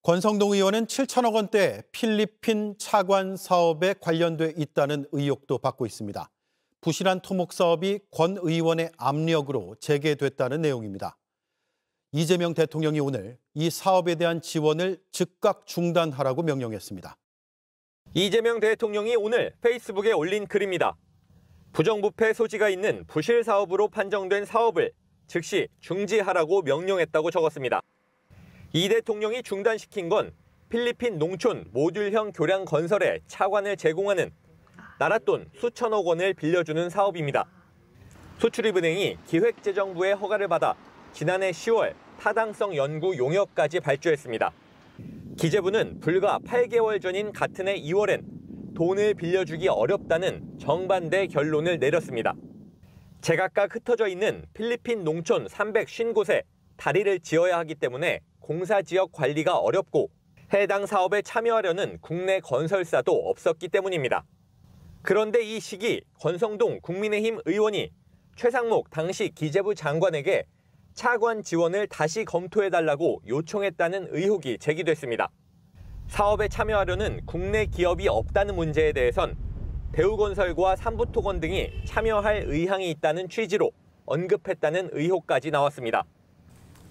권성동 의원은 7천억 원대 필리핀 차관 사업에 관련돼 있다는 의혹도 받고 있습니다. 부실한 토목 사업이 권 의원의 압력으로 재개됐다는 내용입니다. 이재명 대통령이 오늘 이 사업에 대한 지원을 즉각 중단하라고 명령했습니다. 이재명 대통령이 오늘 페이스북에 올린 글입니다. 부정부패 소지가 있는 부실 사업으로 판정된 사업을 즉시 중지하라고 명령했다고 적었습니다. 이 대통령이 중단시킨 건 필리핀 농촌 모듈형 교량 건설에 차관을 제공하는 나라 돈 수천억 원을 빌려주는 사업입니다. 수출입은행이 기획재정부의 허가를 받아 지난해 10월 타당성 연구 용역까지 발주했습니다. 기재부는 불과 8개월 전인 같은 해 2월엔 돈을 빌려주기 어렵다는 정반대 결론을 내렸습니다. 제각각 흩어져 있는 필리핀 농촌 350곳에 다리를 지어야 하기 때문에 공사지역 관리가 어렵고 해당 사업에 참여하려는 국내 건설사도 없었기 때문입니다. 그런데 이 시기 권성동 국민의힘 의원이 최상목 당시 기재부 장관에게 차관 지원을 다시 검토해달라고 요청했다는 의혹이 제기됐습니다. 사업에 참여하려는 국내 기업이 없다는 문제에 대해선 대우건설과 삼부토건 등이 참여할 의향이 있다는 취지로 언급했다는 의혹까지 나왔습니다.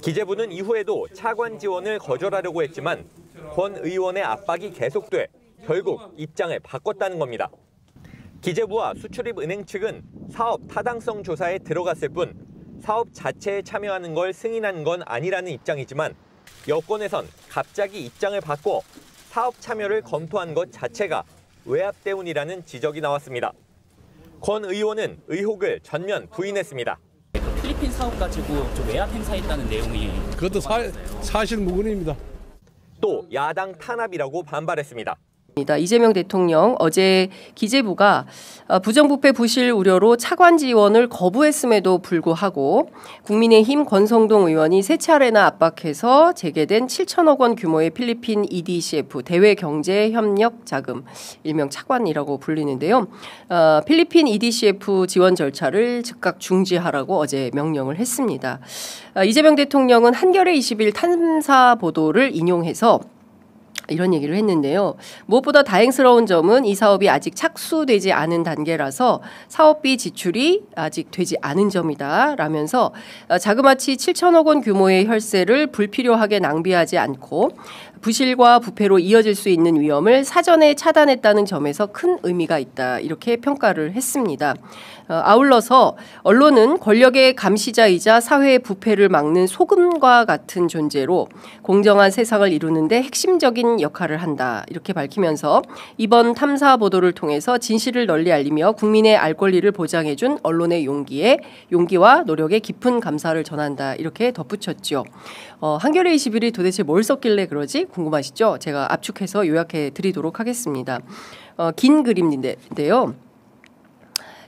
기재부는 이후에도 차관 지원을 거절하려고 했지만 권 의원의 압박이 계속돼 결국 입장을 바꿨다는 겁니다. 기재부와 수출입은행 측은 사업 타당성 조사에 들어갔을 뿐 사업 자체에 참여하는 걸 승인한 건 아니라는 입장이지만 여권에선 갑자기 입장을 바꿔 사업 참여를 검토한 것 자체가 외압 때문이라는 지적이 나왔습니다. 권 의원은 의혹을 전면 부인했습니다. 필리핀 사업 가지고 좀 외압 행사했다는 내용이 그것도 사실 무근입니다. 또 야당 탄압이라고 반발했습니다. 이재명 대통령 어제 기재부가 부정부패 부실 우려로 차관 지원을 거부했음에도 불구하고 국민의힘 권성동 의원이 세 차례나 압박해서 재개된 7천억 원 규모의 필리핀 EDCF 대외경제협력자금 일명 차관이라고 불리는데요. 필리핀 EDCF 지원 절차를 즉각 중지하라고 어제 명령을 했습니다. 이재명 대통령은 한겨레 20일 탐사 보도를 인용해서 이런 얘기를 했는데요. 무엇보다 다행스러운 점은 이 사업이 아직 착수되지 않은 단계라서 사업비 지출이 아직 되지 않은 점이다 라면서 자그마치 7천억 원 규모의 혈세를 불필요하게 낭비하지 않고 부실과 부패로 이어질 수 있는 위험을 사전에 차단했다는 점에서 큰 의미가 있다 이렇게 평가를 했습니다. 아울러서 언론은 권력의 감시자이자 사회의 부패를 막는 소금과 같은 존재로 공정한 세상을 이루는데 핵심적인 역할을 한다 이렇게 밝히면서 이번 탐사 보도를 통해서 진실을 널리 알리며 국민의 알 권리를 보장해준 언론의 용기와 노력에 깊은 감사를 전한다 이렇게 덧붙였죠. 한겨레 21이 도대체 뭘 썼길래 그러지? 궁금하시죠? 제가 압축해서 요약해 드리도록 하겠습니다. 긴 글인데요.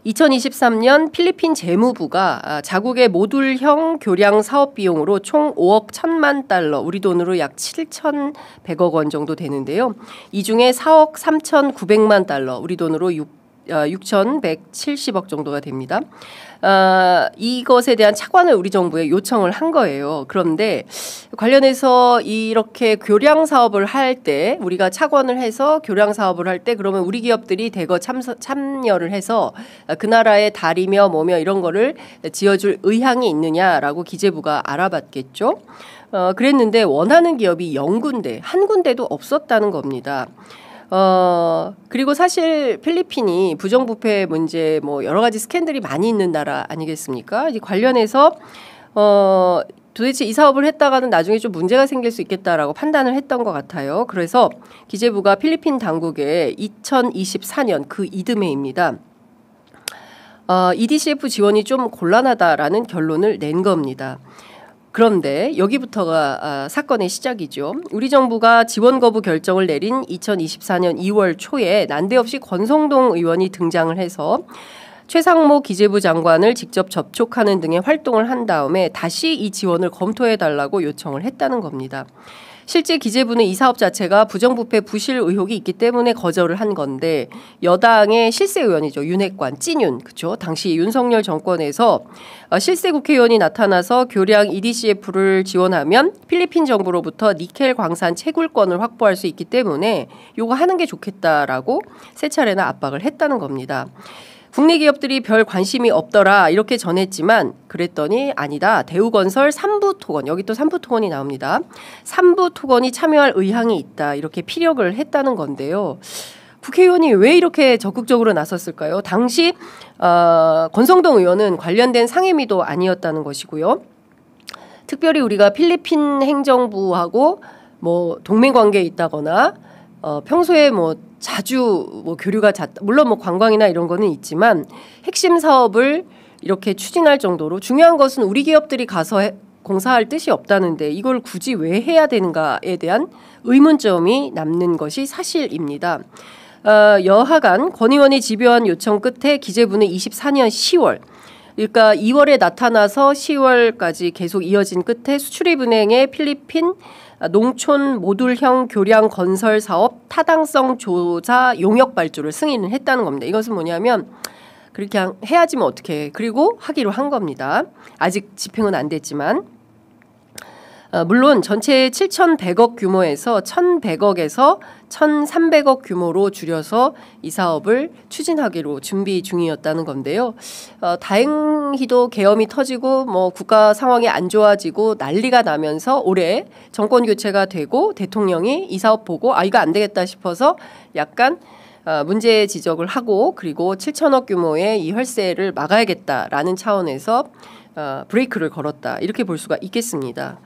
2023년 필리핀 재무부가 자국의 모듈형 교량 사업 비용으로 총 5억 1천만 달러, 우리 돈으로 약 7,100억 원 정도 되는데요. 이 중에 4억 3,900만 달러, 우리 돈으로 6,170억 정도가 됩니다. 이것에 대한 차관을 우리 정부에 요청을 한 거예요. 그런데 관련해서 이렇게 교량 사업을 할 때 우리가 차관을 해서 교량 사업을 할 때 그러면 우리 기업들이 대거 참여를 해서 그 나라의 다리며 뭐며 이런 거를 지어줄 의향이 있느냐라고 기재부가 알아봤겠죠. 그랬는데 원하는 기업이 0군데, 한 군데도 없었다는 겁니다. 그리고 사실 필리핀이 부정부패 문제 뭐 여러 가지 스캔들이 많이 있는 나라 아니겠습니까? 이 관련해서 도대체 이 사업을 했다가는 나중에 좀 문제가 생길 수 있겠다라고 판단을 했던 것 같아요. 그래서 기재부가 필리핀 당국에 2024년 그 이듬해입니다. EDCF 지원이 좀 곤란하다라는 결론을 낸 겁니다. 그런데 여기부터가 사건의 시작이죠. 우리 정부가 지원 거부 결정을 내린 2024년 2월 초에 난데없이 권성동 의원이 등장을 해서 최상목 기재부 장관을 직접 접촉하는 등의 활동을 한 다음에 다시 이 지원을 검토해달라고 요청을 했다는 겁니다. 실제 기재부는 이 사업 자체가 부정부패 부실 의혹이 있기 때문에 거절을 한 건데 여당의 실세 의원이죠. 윤핵관 찐윤 그렇죠. 당시 윤석열 정권에서 실세 국회의원이 나타나서 교량 EDCF를 지원하면 필리핀 정부로부터 니켈 광산 채굴권을 확보할 수 있기 때문에 요거 하는 게 좋겠다라고 세 차례나 압박을 했다는 겁니다. 국내 기업들이 별 관심이 없더라 이렇게 전했지만 그랬더니 아니다. 대우건설 삼부토건 여기 또 삼부토건이 나옵니다. 삼부토건이 참여할 의향이 있다 이렇게 피력을 했다는 건데요. 국회의원이 왜 이렇게 적극적으로 나섰을까요? 당시 권성동 의원은 관련된 상임위도 아니었다는 것이고요. 특별히 우리가 필리핀 행정부하고 뭐 동맹 관계에 있다거나 평소에 뭐 자주 뭐 교류가 물론 뭐 관광이나 이런 거는 있지만 핵심 사업을 이렇게 추진할 정도로 중요한 것은 우리 기업들이 가서 공사할 뜻이 없다는데 이걸 굳이 왜 해야 되는가에 대한 의문점이 남는 것이 사실입니다. 여하간 권 의원이 집요한 요청 끝에 기재부는 24년 10월 그러니까 2월에 나타나서 10월까지 계속 이어진 끝에 수출입은행의 필리핀 농촌 모듈형 교량 건설 사업 타당성 조사 용역 발주를 승인을 했다는 겁니다. 이것은 뭐냐면 그렇게 해야지 뭐 어떻게 그리고 하기로 한 겁니다. 아직 집행은 안 됐지만 물론 전체 7,100억 규모에서 1,100억에서 1,300억 규모로 줄여서 이 사업을 추진하기로 준비 중이었다는 건데요. 다행히도 계엄이 터지고 뭐 국가 상황이 안 좋아지고 난리가 나면서 올해 정권 교체가 되고 대통령이 이 사업 보고 이거 안 되겠다 싶어서 약간 문제 지적을 하고 그리고 7천억 규모의 이 혈세를 막아야겠다라는 차원에서 브레이크를 걸었다 이렇게 볼 수가 있겠습니다.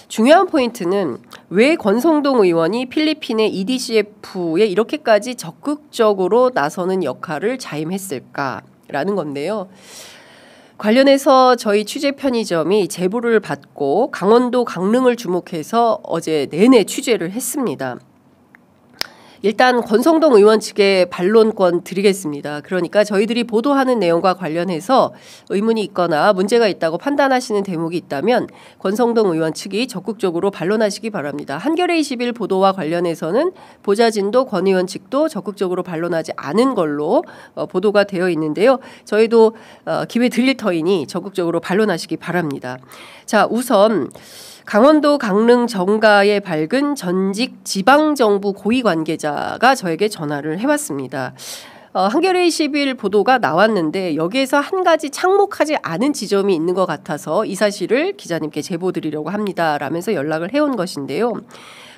중요한 포인트는 왜 권성동 의원이 필리핀의 EDCF에 이렇게까지 적극적으로 나서는 역할을 자임했을까라는 건데요. 관련해서 저희 취재 편의점이 제보를 받고 강원도 강릉을 주목해서 어제 내내 취재를 했습니다. 일단 권성동 의원 측에 반론권 드리겠습니다. 그러니까 저희들이 보도하는 내용과 관련해서 의문이 있거나 문제가 있다고 판단하시는 대목이 있다면 권성동 의원 측이 적극적으로 반론하시기 바랍니다. 한겨레 21 보도와 관련해서는 보좌진도 권 의원 측도 적극적으로 반론하지 않은 걸로 보도가 되어 있는데요. 저희도 기회 들릴 터이니 적극적으로 반론하시기 바랍니다. 자, 우선 강원도 강릉 정가에 밝은 전직 지방정부 고위 관계자가 저에게 전화를 해왔습니다. 한겨레 21 보도가 나왔는데 여기에서 한 가지 착목하지 않은 지점이 있는 것 같아서 이 사실을 기자님께 제보드리려고 합니다. 라면서 연락을 해온 것인데요.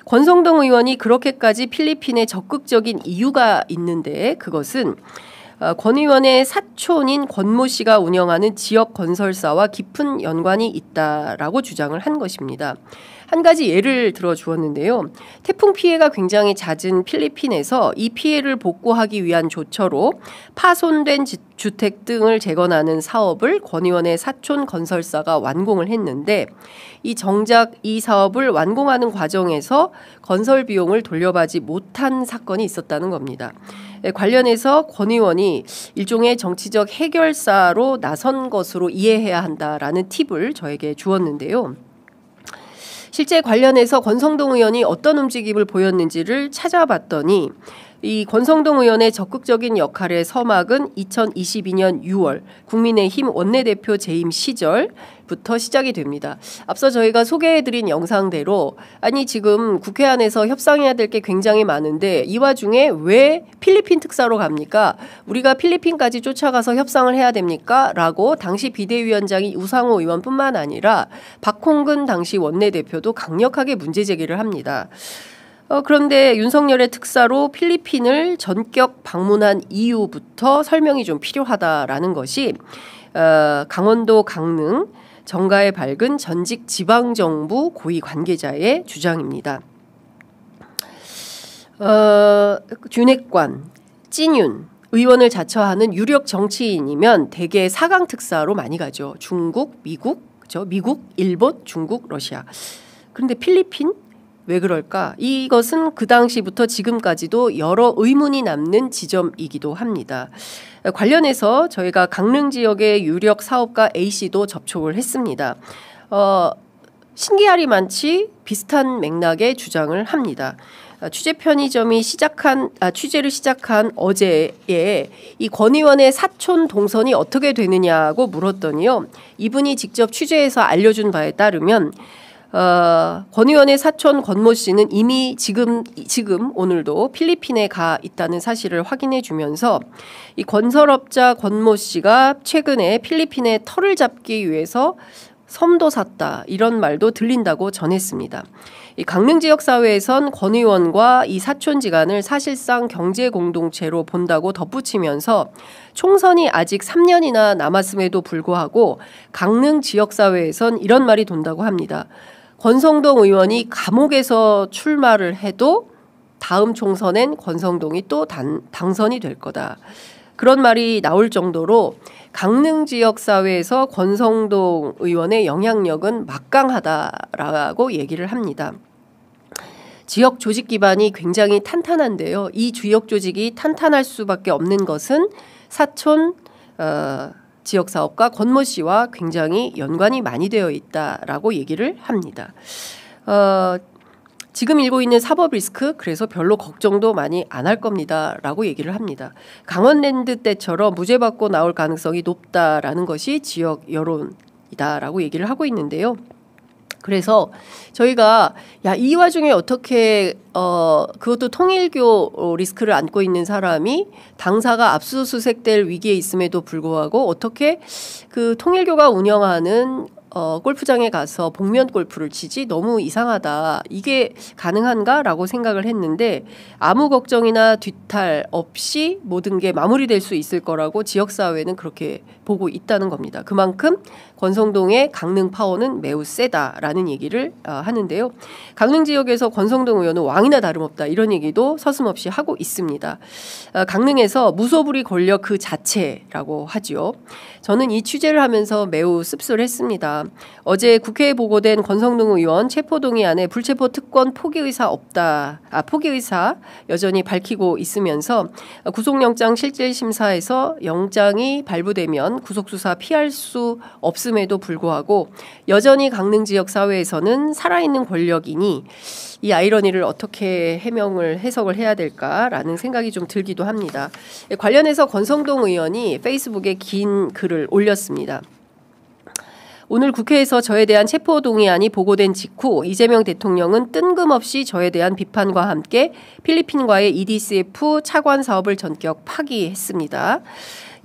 권성동 의원이 그렇게까지 필리핀에 적극적인 이유가 있는데 그것은 권 의원의 사촌인 권모 씨가 운영하는 지역 건설사와 깊은 연관이 있다라고 주장을 한 것입니다. 한 가지 예를 들어 주었는데요. 태풍 피해가 굉장히 잦은 필리핀에서 이 피해를 복구하기 위한 조처로 파손된 주택 등을 재건하는 사업을 권 의원의 사촌 건설사가 완공을 했는데 정작 이 사업을 완공하는 과정에서 건설 비용을 돌려받지 못한 사건이 있었다는 겁니다. 관련해서 권 의원이 일종의 정치적 해결사로 나선 것으로 이해해야 한다라는 팁을 저에게 주었는데요. 실제 관련해서 권성동 의원이 어떤 움직임을 보였는지를 찾아봤더니 이 권성동 의원의 적극적인 역할의 서막은 2022년 6월 국민의힘 원내대표 재임 시절부터 시작이 됩니다. 앞서 저희가 소개해드린 영상대로 지금 국회 안에서 협상해야 될 게 굉장히 많은데 이 와중에 왜 필리핀 특사로 갑니까? 우리가 필리핀까지 쫓아가서 협상을 해야 됩니까? 라고 당시 비대위원장이 우상호 의원뿐만 아니라 박홍근 당시 원내대표도 강력하게 문제 제기를 합니다. 그런데 윤석열의 특사로 필리핀을 전격 방문한 이유부터 설명이 좀 필요하다라는 것이 강원도 강릉 정가에 밝은 전직 지방정부 고위 관계자의 주장입니다. 윤핵관, 찐윤 의원을 자처하는 유력 정치인이면 대개 4강 특사로 많이 가죠. 중국, 미국, 그렇죠? 미국, 일본, 중국, 러시아. 그런데 필리핀? 왜 그럴까? 이것은 그 당시부터 지금까지도 여러 의문이 남는 지점이기도 합니다. 관련해서 저희가 강릉 지역의 유력 사업가 A씨도 접촉을 했습니다. 신기하리만치 비슷한 맥락의 주장을 합니다. 취재 편의점이 취재를 시작한 어제에 이 권 의원의 사촌 동선이 어떻게 되느냐고 물었더니요. 이분이 직접 취재해서 알려준 바에 따르면 권 의원의 사촌 권모 씨는 이미 지금 오늘도 필리핀에 가 있다는 사실을 확인해 주면서 이 건설업자 권모 씨가 최근에 필리핀에 터를 잡기 위해서 섬도 샀다 이런 말도 들린다고 전했습니다. 이 강릉 지역 사회에선 권 의원과 이 사촌지간을 사실상 경제 공동체로 본다고 덧붙이면서 총선이 아직 3년이나 남았음에도 불구하고 강릉 지역 사회에선 이런 말이 돈다고 합니다. 권성동 의원이 감옥에서 출마를 해도 다음 총선엔 권성동이 또 당선이 될 거다. 그런 말이 나올 정도로 강릉 지역 사회에서 권성동 의원의 영향력은 막강하다라고 얘기를 합니다. 지역 조직 기반이 굉장히 탄탄한데요. 이 지역 조직이 탄탄할 수밖에 없는 것은 사촌 지역 사업가 권모 씨와 굉장히 연관이 많이 되어 있다라고 얘기를 합니다. 지금 일고 있는 사법 리스크 그래서 별로 걱정도 많이 안 할 겁니다라고 얘기를 합니다. 강원랜드 때처럼 무죄 받고 나올 가능성이 높다라는 것이 지역 여론이다라고 얘기를 하고 있는데요. 그래서 저희가 이 와중에 어떻게 그것도 통일교 리스크를 안고 있는 사람이 당사가 압수수색될 위기에 있음에도 불구하고 어떻게 그 통일교가 운영하는 골프장에 가서 복면 골프를 치지 너무 이상하다. 이게 가능한가라고 생각을 했는데 아무 걱정이나 뒤탈 없이 모든 게 마무리될 수 있을 거라고 지역사회는 그렇게 보고 있다는 겁니다. 그만큼 권성동의 강릉 파워는 매우 세다라는 얘기를 하는데요. 강릉 지역에서 권성동 의원은 왕이나 다름없다 이런 얘기도 서슴없이 하고 있습니다. 강릉에서 무소불위 권력 그 자체라고 하죠. 저는 이 취재를 하면서 매우 씁쓸했습니다. 어제 국회에 보고된 권성동 의원 체포동의안에 불체포 특권 포기 의사 여전히 밝히고 있으면서 구속영장 실질심사에서 영장이 발부되면 구속수사 피할 수 없음에도 불구하고 여전히 강릉 지역 사회에서는 살아있는 권력이니 이 아이러니를 어떻게 해석을 해야 될까라는 생각이 좀 들기도 합니다. 관련해서 권성동 의원이 페이스북에 긴 글을 올렸습니다. 오늘 국회에서 저에 대한 체포동의안이 보고된 직후 이재명 대통령은 뜬금없이 저에 대한 비판과 함께 필리핀과의 EDCF 차관 사업을 전격 파기했습니다.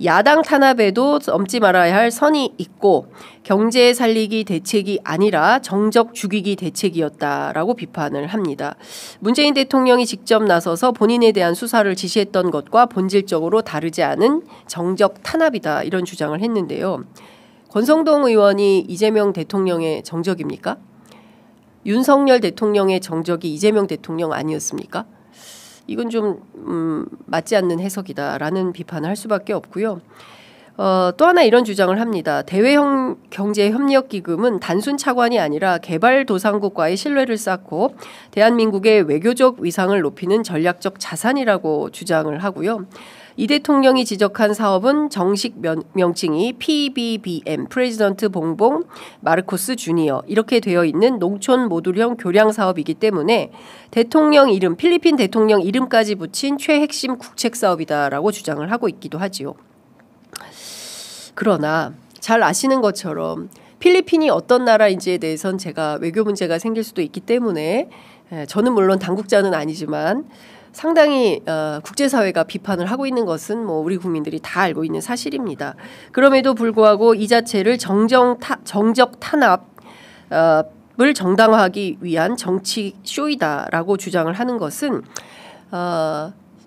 야당 탄압에도 넘지 말아야 할 선이 있고 경제 살리기 대책이 아니라 정적 죽이기 대책이었다라고 비판을 합니다. 문재인 대통령이 직접 나서서 본인에 대한 수사를 지시했던 것과 본질적으로 다르지 않은 정적 탄압이다 이런 주장을 했는데요. 권성동 의원이 이재명 대통령의 정적입니까? 윤석열 대통령의 정적이 이재명 대통령 아니었습니까? 이건 좀 맞지 않는 해석이다라는 비판을 할 수밖에 없고요. 또 하나 이런 주장을 합니다. 대외경제협력기금은 단순 차관이 아니라 개발도상국과의 신뢰를 쌓고 대한민국의 외교적 위상을 높이는 전략적 자산이라고 주장을 하고요. 이 대통령이 지적한 사업은 정식 명칭이 PBBM 프레지던트 봉봉 마르코스 주니어 이렇게 되어 있는 농촌 모듈형 교량 사업이기 때문에 대통령 이름 필리핀 대통령 이름까지 붙인 최핵심 국책 사업이다라고 주장을 하고 있기도 하지요. 그러나 잘 아시는 것처럼 필리핀이 어떤 나라인지에 대해서는 제가 외교 문제가 생길 수도 있기 때문에 저는 물론 당국자는 아니지만 상당히 국제사회가 비판을 하고 있는 것은 뭐 우리 국민들이 다 알고 있는 사실입니다. 그럼에도 불구하고 이 자체를 정적 탄압을 정당화하기 위한 정치 쇼이다라고 주장을 하는 것은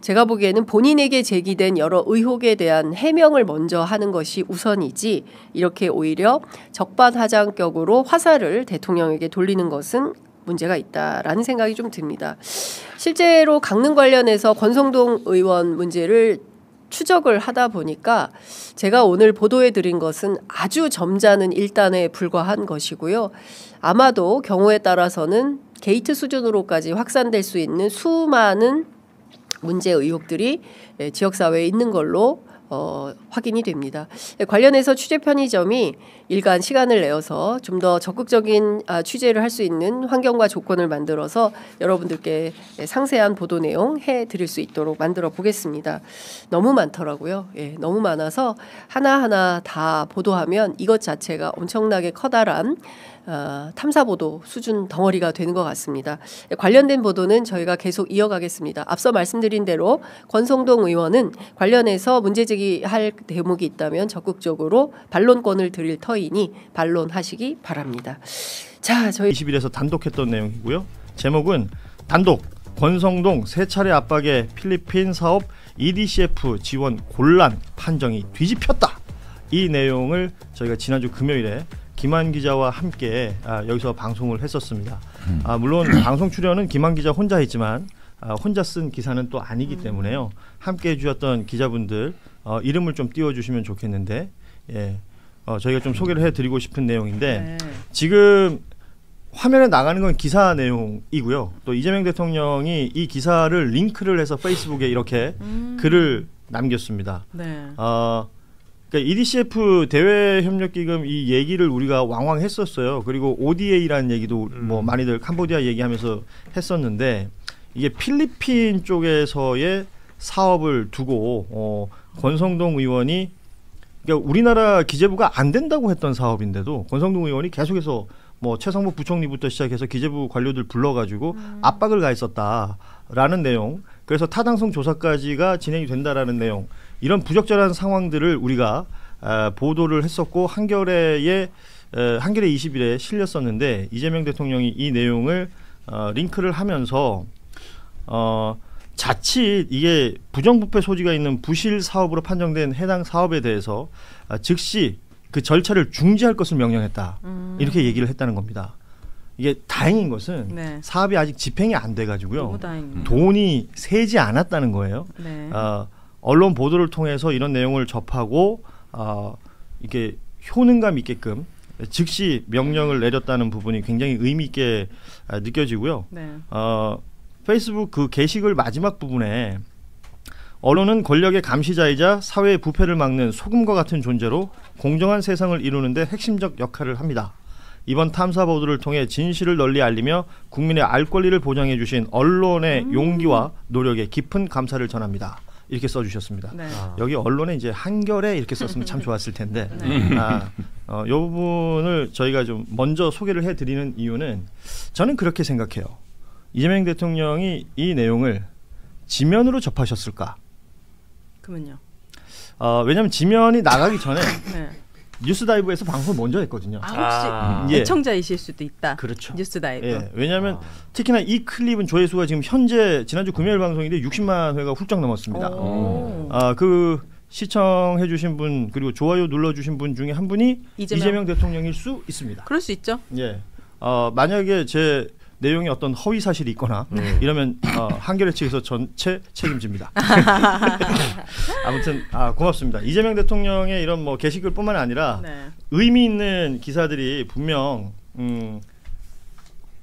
제가 보기에는 본인에게 제기된 여러 의혹에 대한 해명을 먼저 하는 것이 우선이지 이렇게 오히려 적반하장격으로 화살을 대통령에게 돌리는 것은 문제가 있다라는 생각이 좀 듭니다. 실제로 강릉 관련해서 권성동 의원 문제를 추적을 하다 보니까 제가 오늘 보도해 드린 것은 아주 점잖은 일단에 불과한 것이고요. 아마도 경우에 따라서는 게이트 수준으로까지 확산될 수 있는 수많은 문제 의혹들이 지역사회에 있는 걸로 확인이 됩니다. 관련해서 취재 편의점이 일간 시간을 내어서 좀 더 적극적인 취재를 할 수 있는 환경과 조건을 만들어서 여러분들께 상세한 보도 내용 해드릴 수 있도록 만들어 보겠습니다. 너무 많더라고요. 예, 너무 많아서 하나하나 다 보도하면 이것 자체가 엄청나게 커다란 탐사보도 수준 덩어리가 되는 것 같습니다. 관련된 보도는 저희가 계속 이어가겠습니다. 앞서 말씀드린 대로 권성동 의원은 관련해서 문제 제기할 대목이 있다면 적극적으로 반론권을 드릴 터이니 반론하시기 바랍니다. 자, 저희 20일에서 단독했던 내용이고요. 제목은 단독 권성동 세 차례 압박에 필리핀 사업 EDCF 지원 곤란 판정이 뒤집혔다. 이 내용을 저희가 지난주 금요일에 김한 기자와 함께 여기서 방송을 했었습니다. 물론 방송 출연은 김한 기자 혼자 했지만 혼자 쓴 기사는 또 아니기 때문에요. 함께 해주셨던 기자분들 이름을 좀 띄워주시면 좋겠는데 저희가 좀 소개를 해드리고 싶은 내용인데 지금 화면에 나가는 건 기사 내용이고요. 또 이재명 대통령이 이 기사를 링크를 해서 페이스북에 이렇게 글을 남겼습니다. 네. 그러니까 EDCF 대외협력기금 이 얘기를 우리가 왕왕 했었어요. 그리고 ODA라는 얘기도 뭐 많이들 캄보디아 얘기하면서 했었는데 이게 필리핀 쪽에서의 사업을 두고 권성동 의원이 그러니까 우리나라 기재부가 안 된다고 했던 사업인데도 권성동 의원이 계속해서 뭐 최상목 부총리부터 시작해서 기재부 관료들 불러가지고 압박을 가했었다라는 내용. 그래서 타당성 조사까지가 진행이 된다라는 내용. 이런 부적절한 상황들을 우리가 보도를 했었고 한겨레 20일에 실렸었는데 이재명 대통령이 이 내용을 링크를 하면서 자칫 이게 부정부패 소지가 있는 부실 사업으로 판정된 해당 사업에 대해서 즉시 그 절차를 중지할 것을 명령했다. 이렇게 얘기를 했다는 겁니다. 이게 다행인 것은 사업이 아직 집행이 안 돼가지고요. 돈이 새지 않았다는 거예요. 네. 언론 보도를 통해서 이런 내용을 접하고 이게 효능감 있게끔 즉시 명령을 내렸다는 부분이 굉장히 의미 있게 느껴지고요. 네. 페이스북 그 게시글 마지막 부분에 언론은 권력의 감시자이자 사회의 부패를 막는 소금과 같은 존재로 공정한 세상을 이루는 데 핵심적 역할을 합니다. 이번 탐사 보도를 통해 진실을 널리 알리며 국민의 알 권리를 보장해 주신 언론의 용기와 노력에 깊은 감사를 전합니다. 이렇게 써주셨습니다. 네. 여기 언론에 이제 한겨레 이렇게 썼으면 참 좋았을 텐데 이 부분을 저희가 좀 먼저 소개를 해드리는 이유는 저는 그렇게 생각해요. 이재명 대통령이 이 내용을 지면으로 접하셨을까? 그러면요. 왜냐하면 지면이 나가기 전에 네. 뉴스다이브에서 방송을 먼저 했거든요. 혹시 애청자이실 수도 있다. 그렇죠. 뉴스다이브. 예, 왜냐하면 특히나 이 클립은 조회수가 지금 현재 지난주 금요일 방송인데 60만 회가 훌쩍 넘었습니다. 그 시청해주신 분 그리고 좋아요 눌러주신 분 중에 한 분이 이재명 대통령일 수 있습니다. 그럴 수 있죠. 예, 만약에 제 내용에 어떤 허위 사실이 있거나 이러면 한겨레 측에서 전체 책임집니다. 아무튼 고맙습니다. 이재명 대통령의 이런 뭐 게시글뿐만 아니라 의미 있는 기사들이 분명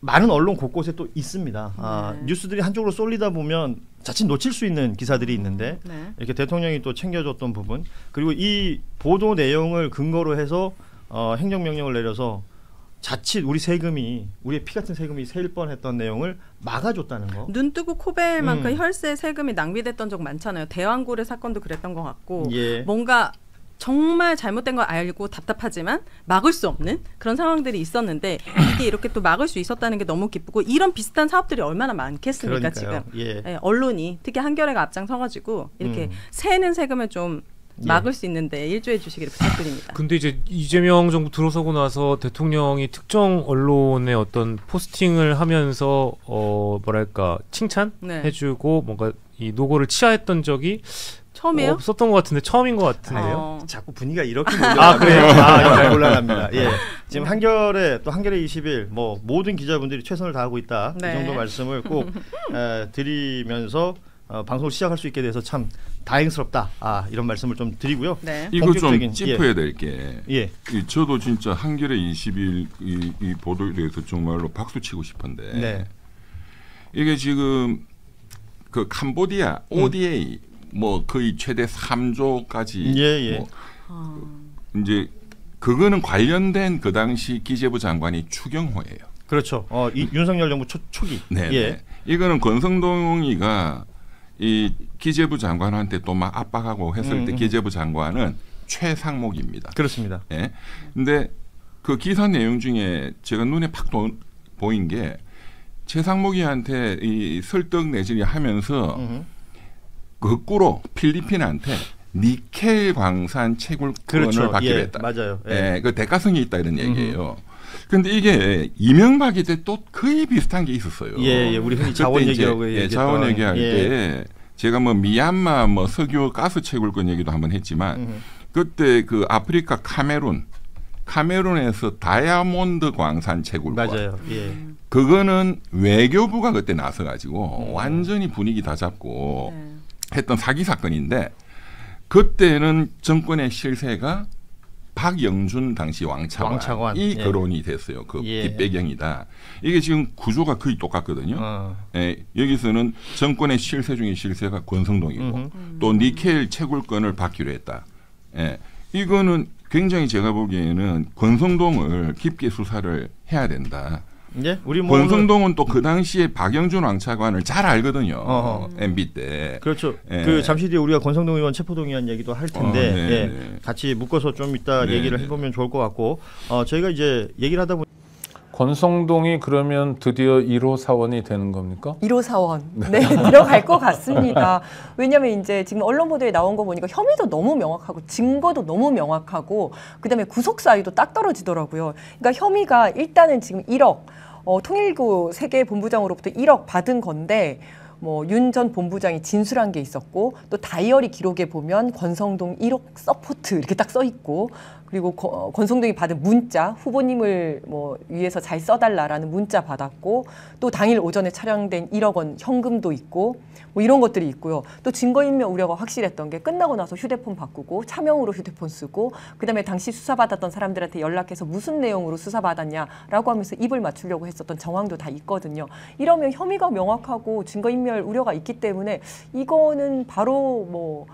많은 언론 곳곳에 또 있습니다. 뉴스들이 한쪽으로 쏠리다 보면 자칫 놓칠 수 있는 기사들이 있는데 이렇게 대통령이 또 챙겨줬던 부분 그리고 이 보도 내용을 근거로 해서 행정명령을 내려서 자칫 우리의 피 같은 세금이 새일 뻔했던 내용을 막아줬다는 거. 눈 뜨고 코 벨 만큼 혈세 세금이 낭비됐던 적 많잖아요. 대왕고래 사건도 그랬던 것 같고 뭔가 정말 잘못된 걸 알고 답답하지만 막을 수 없는 그런 상황들이 있었는데 이게 이렇게 또 막을 수 있었다는 게 너무 기쁘고 이런 비슷한 사업들이 얼마나 많겠습니까. 그러니까요. 지금 언론이 특히 한겨레가 앞장서가지고 이렇게 새는 세금을 좀 막을 수 있는데 일조해 주시기를 부탁드립니다. 근데 이제 이재명 정부 들어서고 나서 대통령이 특정 언론의 어떤 포스팅을 하면서 뭐랄까 칭찬해주고 뭔가 이 노고를 치하했던 적이 처음이에요? 없었던 것 같은데 처음인 것 같은데요. 자꾸 분위기가 이렇게 그래요? 곤란합니다. 예, 지금 한겨레 20일 뭐 모든 기자분들이 최선을 다하고 있다. 이 정도 말씀을 꼭 드리면서 방송을 시작할 수 있게 돼서 참 다행스럽다. 이런 말씀을 좀 드리고요. 이거 좀 짚어야 될 게 저도 진짜 한겨레 20일 이 보도에 대해서 정말로 박수 치고 싶은데 이게 지금 그 캄보디아 ODA 뭐 거의 최대 3조까지 예. 뭐 이제 그거는 관련된 그 당시 기재부 장관이 추경호예요. 그렇죠. 이 윤석열 정부 초기. 네. 예. 이거는 권성동이가 이 기재부 장관한테 또 막 압박하고 했을 때 기재부 장관은 최상목입니다. 그렇습니다. 예. 근데 그 기사 내용 중에 제가 눈에 팍 보인 게 최상목이한테 이 설득 내지를 하면서 거꾸로 필리핀한테 니켈 광산 채굴권을 그렇죠. 받기로 했다. 맞아요. 예. 그 대가성이 있다 이런 얘기예요. 그런데 이게 이명박이 때 또 거의 비슷한 게 있었어요. 예. 우리 흔히 자원 얘기라고 얘기했던. 자원 얘기할 때 제가 뭐 미얀마 뭐 석유 가스 채굴권 얘기도 한번 했지만 그때 그 아프리카 카메룬에서 다이아몬드 광산 채굴권. 맞아요. 예. 그거는 외교부가 그때 나서가지고 완전히 분위기 다 잡고 했던 사기 사건인데 그때는 정권의 실세가 박영준 당시 왕차관이 거론이 됐어요. 그 뒷배경이다. 이게 지금 구조가 거의 똑같거든요. 예, 여기서는 정권의 실세 중에 실세가 권성동이고 또 니켈 채굴권을 받기로 했다. 예, 이거는 굉장히 제가 보기에는 권성동을 깊게 수사를 해야 된다. 예? 우리 권성동은 또 그 당시에 박영준 왕차관을 잘 알거든요. MB 때. 그렇죠. 예. 그 잠시 뒤에 우리가 권성동 의원 체포동의안 얘기도 할 텐데 같이 묶어서 좀 이따 얘기를 해보면 좋을 것 같고 저희가 이제 얘기를 하다 보니 권성동이 그러면 드디어 1호 사원이 되는 겁니까? 1호 사원. 네, 들어갈 것 같습니다. 왜냐하면 이제 지금 언론 보도에 나온 거 보니까 혐의도 너무 명확하고 증거도 너무 명확하고 그다음에 구속 사유도 딱 떨어지더라고요. 그러니까 혐의가 일단은 지금 1억 통일교 세계 본부장으로부터 1억 받은 건데 뭐 윤 전 본부장이 진술한 게 있었고 또 다이어리 기록에 보면 권성동 1억 서포트 이렇게 딱 써 있고 그리고 권성동이 받은 문자 후보님을 뭐 위해서 잘 써달라라는 문자 받았고 또 당일 오전에 촬영된 1억 원 현금도 있고 뭐 이런 것들이 있고요. 또 증거인멸 우려가 확실했던 게 끝나고 나서 휴대폰 바꾸고 차명으로 휴대폰 쓰고 그다음에 당시 수사받았던 사람들한테 연락해서 무슨 내용으로 수사받았냐라고 하면서 입을 맞추려고 했었던 정황도 다 있거든요. 이러면 혐의가 명확하고 증거인멸 우려가 있기 때문에 이거는 바로 뭐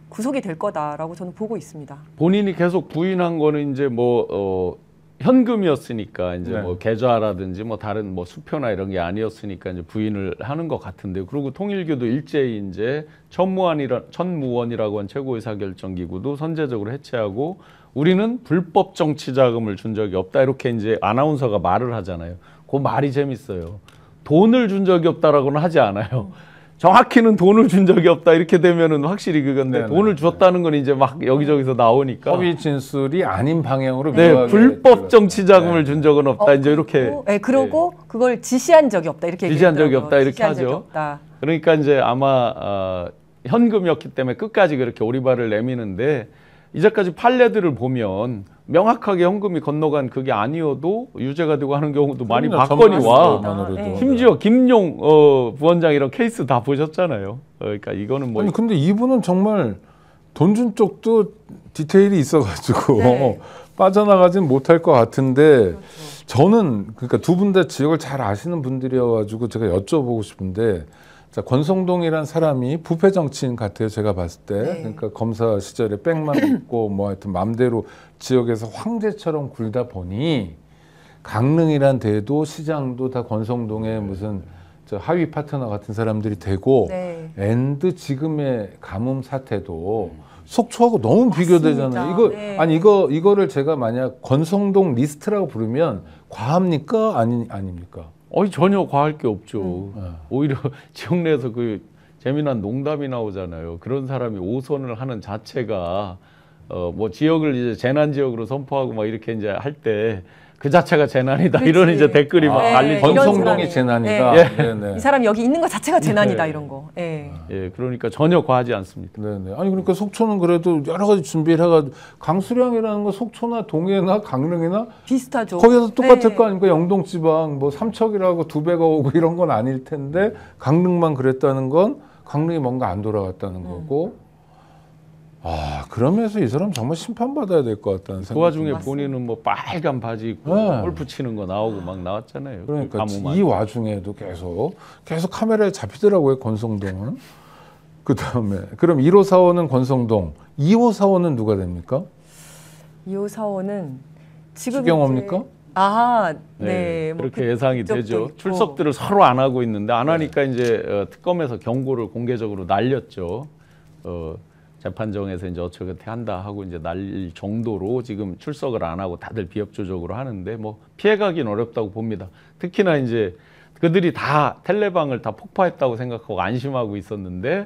구속이 될 거다라고 저는 보고 있습니다. 본인이 계속 부인한 거는 이제 뭐 현금이었으니까 이제 뭐 계좌라든지 뭐 다른 뭐 수표나 이런 게 아니었으니까 이제 부인을 하는 것 같은데 그리고 통일교도 일제히 이제 천무원이라고 한 최고의사결정기구도 선제적으로 해체하고 우리는 불법 정치 자금을 준 적이 없다 이렇게 이제 아나운서가 말을 하잖아요. 그 말이 재밌어요. 돈을 준 적이 없다라고는 하지 않아요. 정확히는 돈을 준 적이 없다 이렇게 되면은 확실히 그건데 돈을 줬다는 건 이제 막 여기저기서 나오니까 허위 진술이 아닌 방향으로 불법 정치 자금을 준 적은 없다 이제 이렇게 그러고 그걸 지시한 적이 없다 이렇게 지시한 적이 없다 이렇게 하죠. 그러니까 이제 아마 현금이었기 때문에 끝까지 그렇게 오리발을 내미는데 이제까지 판례들을 보면 명확하게 현금이 건너간 그게 아니어도 유죄가 되고 하는 경우도 많이 봤거니 와. 심지어 김용 부원장 이런 케이스 다 보셨잖아요. 그러니까 이거는 뭐. 아니 근데 이분은 정말 돈 준 쪽도 디테일이 있어가지고 빠져나가진 못할 것 같은데 그렇죠. 저는 그러니까 두 분 다 지역을 잘 아시는 분들이어가지고 제가 여쭤보고 싶은데. 자, 권성동이란 사람이 부패 정치인 같아요. 제가 봤을 때. 그러니까 검사 시절에 백만 있고 뭐 하여튼 맘대로 지역에서 황제처럼 굴다 보니 강릉이란 대도 시장도 다 권성동의 무슨 저 하위 파트너 같은 사람들이 되고 앤드 지금의 가뭄 사태도 속초하고 너무 비교되잖아요. 이거 아니 이거를 제가 만약 권성동 리스트라고 부르면 과합니까? 아닙니까? 전혀 과할 게 없죠. 오히려 지역 내에서 그 재미난 농담이 나오잖아요. 그런 사람이 5선을 하는 자체가 뭐 지역을 이제 재난 지역으로 선포하고 막 이렇게 이제 할 때 그 자체가 재난이다. 그렇지. 이런 이제 댓글이 막 달리죠. 권성동이 재난이다. 이 사람 여기 있는 것 자체가 재난이다 이런 거. 그러니까 전혀 과하지 않습니다. 아니 그러니까 속초는 그래도 여러 가지 준비를 해가지고 강수량이라는 거 속초나 동해나 강릉이나 비슷하죠. 거기서 똑같을 거 아닙니까? 영동지방 뭐 삼척이라고 2배가 오고 이런 건 아닐 텐데 강릉만 그랬다는 건 강릉이 뭔가 안 돌아갔다는 거고. 그러면서 이 사람 정말 심판받아야 될 것 같다는 생각. 그 와중에 본인은 뭐 빨간 바지 입고 골프 치는 거 나오고 막 나왔잖아요. 그러니까 이 와중에도 계속 카메라에 잡히더라고요, 권성동은. 그다음에 그럼 1호 사원은 권성동, 2호 사원은 누가 됩니까? 2호 사원은 지금 추경호입니까? 아, 네, 네. 그렇게 뭐 예상이 되죠. 출석들을 서로 안 하고 있는데 안 하니까 이제 특검에서 경고를 공개적으로 날렸죠. 재판정에서 이제 어떻게 한다 하고 이제 날릴 정도로 지금 출석을 안 하고 다들 비협조적으로 하는데 뭐 피해가긴 어렵다고 봅니다. 특히나 이제 그들이 다 텔레방을 다 폭파했다고 생각하고 안심하고 있었는데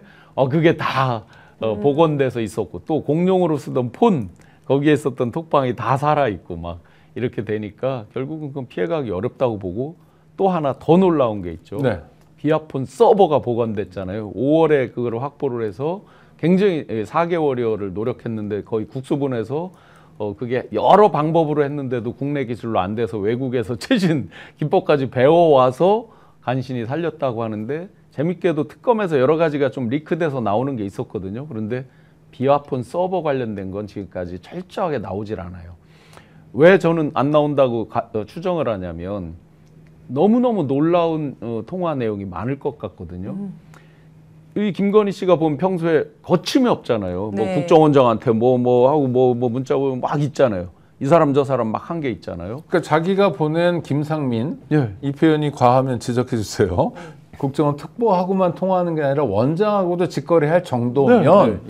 그게 다 복원돼서 있었고 또 공용으로 쓰던 폰 거기에 있었던 톡방이 다 살아 있고 막 이렇게 되니까 결국은 그건 피해가기 어렵다고 보고 또 하나 더 놀라운 게 있죠. 네. 비아폰 서버가 복원됐잖아요. 5월에 그거를 확보를 해서 굉장히 4개월여를 노력했는데 거의 국수본에서 그게 여러 방법으로 했는데도 국내 기술로 안 돼서 외국에서 최신 기법까지 배워와서 간신히 살렸다고 하는데 재밌게도 특검에서 여러 가지가 좀 리크돼서 나오는 게 있었거든요. 그런데 비아폰 서버 관련된 건 지금까지 철저하게 나오질 않아요. 왜 저는 안 나온다고 추정을 하냐면 너무너무 놀라운 통화 내용이 많을 것 같거든요. 이 김건희 씨가 보면 평소에 거침이 없잖아요. 네. 뭐 국정원장한테 뭐 하고 뭐 문자 보면 막 있잖아요. 이 사람 저 사람 막 한 게 있잖아요. 그러니까 자기가 보낸 김상민 이 표현이 과하면 지적해 주세요. 국정원 특보하고만 통화하는 게 아니라 원장하고도 직거래할 정도면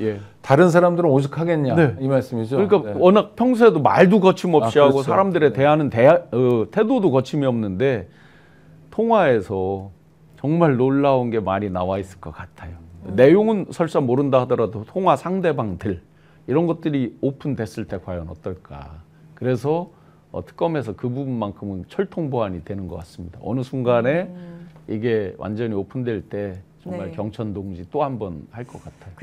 다른 사람들은 오죽하겠냐 이 말씀이죠. 그러니까 워낙 평소에도 말도 거침없이 하고 그렇죠. 사람들에 대하는 태도도 거침이 없는데 통화에서 정말 놀라운 게 많이 나와 있을 것 같아요. 내용은 설사 모른다 하더라도 통화 상대방들 이런 것들이 오픈됐을 때 과연 어떨까. 그래서 특검에서 그 부분만큼은 철통 보완이 되는 것 같습니다. 어느 순간에 이게 완전히 오픈될 때 정말 경천동지 또 한 번 할 것 같아요.